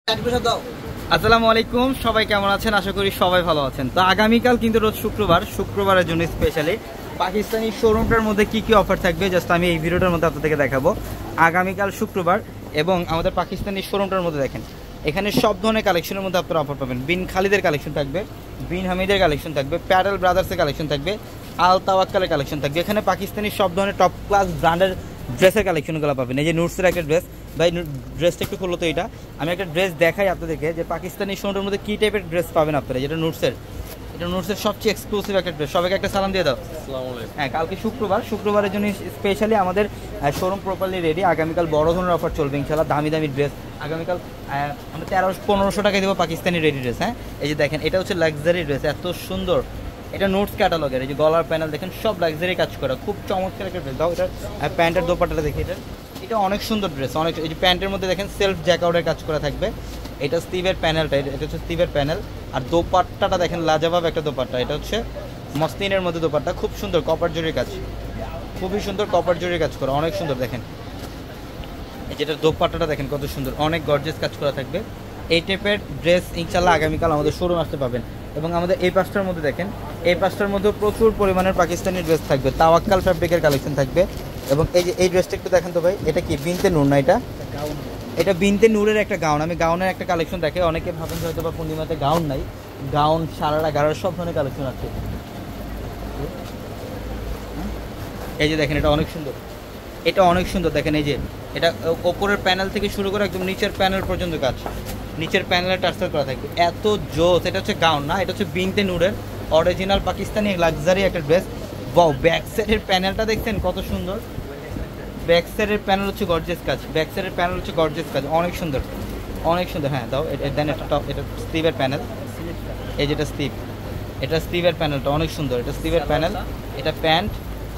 আসসালামু আলাইকুম, সবাই কেমন আছেন? আশা করি সবাই ভালো আছেন। তো আগামীকাল কিন্তু রোজ শুক্রবারের জন্য স্পেশালি পাকিস্তানি শোরুমটার মধ্যে কি কি অফার থাকবে জাস্ট আমি এই ভিডিওটার মধ্যে আপনাদেরকে দেখাবো। আগামীকাল শুক্রবার এবং আমাদের পাকিস্তানি শোরুমটার মধ্যে দেখেন এখানে সব ধরনের কালেকশনের মধ্যে আপনারা অফার পাবেন। বিন খালিদের কালেকশন থাকবে, বিন হামিদের কালেকশন থাকবে, প্যাডেল ব্রাদার্সের কালেকশন থাকবে, আল তাওয়াক্কালের কালেকশন থাকবে। এখানে পাকিস্তানি সব ধরনের টপ ক্লাস ব্র্যান্ডের ড্রেসের কালেকশনগুলো পাবেন। এই যে নুটসের একটা ড্রেস, ভাই ড্রেসটা একটু খুললো তো। এটা আমি একটা ড্রেস দেখাই আপনাদেরকে যে পাকিস্তানি শোরুমের মধ্যে কী টাইপের ড্রেস পাবেন আপনারা। যেটা নুটসের, এটা নুটসের সবচেয়ে এক্সক্লুসিভ একটা ড্রেস। সবাইকে একটা সালাম দিয়ে দাও। হ্যাঁ, কালকে শুক্রবারের জন্য স্পেশালি আমাদের শোরুম প্রপারলি রেডি। আগামীকাল বড় ধরনের অফার চলবে ইনশাল্লাহ। দামি দামি ড্রেস আগামীকাল আমরা 1300-1500 টাকায় দেবো পাকিস্তানি রেডি ড্রেস। হ্যাঁ, এই যে দেখেন এটা হচ্ছে লাক্সারি ড্রেস, এত সুন্দর। এটা নোটস ক্যাটালগের, এই যে গলার প্যানেল দেখেন সব লাক্সারি কাজ করা, খুব চমৎকার একটা ড্রেস। দাও এটা প্যান্টের দোপাট্টাটা দেখি, এটা অনেক সুন্দর ড্রেস। অনেক, এই যে প্যান্টের মধ্যে দেখেন সেলফ জ্যাকআউটের কাজ করা থাকবে। এটা স্টিভের প্যানেলটা, এটা হচ্ছে স্টিভের প্যানেল। আর দোপাট্টাটা দেখেন লাজবাব একটা দোপাট্টা, এটা হচ্ছে মসলিনের মধ্যে দোপাট্টা, খুব সুন্দর কপার জরির কাজ, খুবই সুন্দর কপার জরির কাজ করা, অনেক সুন্দর। দেখেন এই যেটা দোপাট্টাটা দেখেন কত সুন্দর, অনেক গর্জিয়াস কাজ করা থাকবে। এই টাইপের ড্রেস ইনশাল্লাহ আগামীকাল আমাদের শোরুম আসতে পাবেন। এবং আমাদের এই পাঁচটার মধ্যে দেখেন, এই পাঁচটার মধ্যে প্রচুর পরিমাণের পাকিস্তানি ড্রেস থাকবে, তাওয়াক্কাল ফ্যাব্রিকের কালেকশন থাকবে। এবং এই যে এই ড্রেসটা একটু দেখেন তো ভাই, এটা কি বিনতে নূর না? এটা বিনতে নূরের একটা গাউন। আমি গাউনের একটা কালেকশন দেখে, অনেকে ভাবেন হয়তো বা পূর্ণিমাতে গাউন নাই, গাউন সারারা গাড়ার সব ধরনের কালেকশন আছে। এই যে দেখেন এটা অনেক সুন্দর, এটা অনেক সুন্দর। দেখেন এই যে এটা ওপরের প্যানেল থেকে শুরু করে একদম নিচের প্যানেল পর্যন্ত কাজ, নিচের প্যানেলে টার্সেল করা থাকবে, এত জোস। এটা হচ্ছে গাউন না, এটা হচ্ছে বিনতে নূরের অরিজিনাল পাকিস্তানি লাক্সারি একটা ড্রেস। বাও, ব্যাক সাইডের প্যানেলটা দেখছেন কত সুন্দর। ব্যাক সাইডের প্যানেল হচ্ছে গর্জিয়াস কাজ, ব্যাক সাইডের প্যানেল হচ্ছে গর্জিয়াস কাজ, অনেক সুন্দর, অনেক সুন্দর। হ্যাঁ দাও, দেন এটা টপ, এটা স্টিভের প্যানেল। এই যেটা স্টিভ, এটা স্টিভের প্যানেলটা অনেক সুন্দর, এটা স্টিভের প্যানেল। এটা প্যান্ট।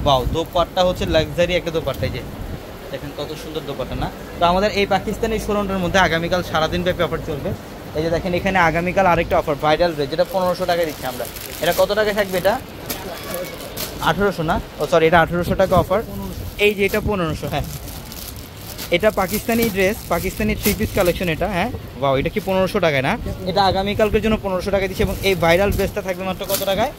বাও, দোপাট্টা হচ্ছে লাক্সারি একটা দোপাট্টা, এই যে দেখেন কত সুন্দর দোপাট্টা না? তো আমাদের এই পাকিস্তানি শোরুমটার মধ্যে আগামীকাল সারাদিন ব্যাপী অফার চলবে। এই যে দেখেন এখানে আগামীকাল আরেকটা অফার, ব্রাইডাল ড্রেস, যেটা 1500 টাকায় দিচ্ছি আমরা। এটা কত টাকায় থাকবে? এটা 1800 না? ও সরি, এটা 1800 টাকা অফার। এই যে এটা 1500। হ্যাঁ, এটা Pakistani dress, Pakistani 3 piece collection এটা। হ্যাঁ, বাও, এটা কি 1500 টাকায় না? এটা আগামীকালকের জন্য 1500 টাকায় দিচ্ছি। এবং এই ভাইরাল ড্রেসটা থাকবে মাত্র কত টাকায়?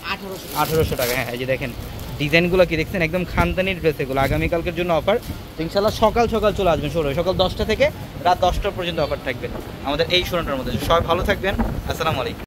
1800 টাকা। হ্যাঁ, এই যে দেখেন ডিজাইনগুলো কি দেখছেন, একদম খানদানি ড্রেস এগুলো। আগামীকালকের জন্য অফার। ইনশাল্লাহ সকাল চলে আসবেন শোরুমে, সকাল 10টা থেকে রাত 10টা পর্যন্ত অফার থাকবে আমাদের এই শোরুমটার মধ্যে। সবাই ভালো থাকবেন, আসসালামু আলাইকুম।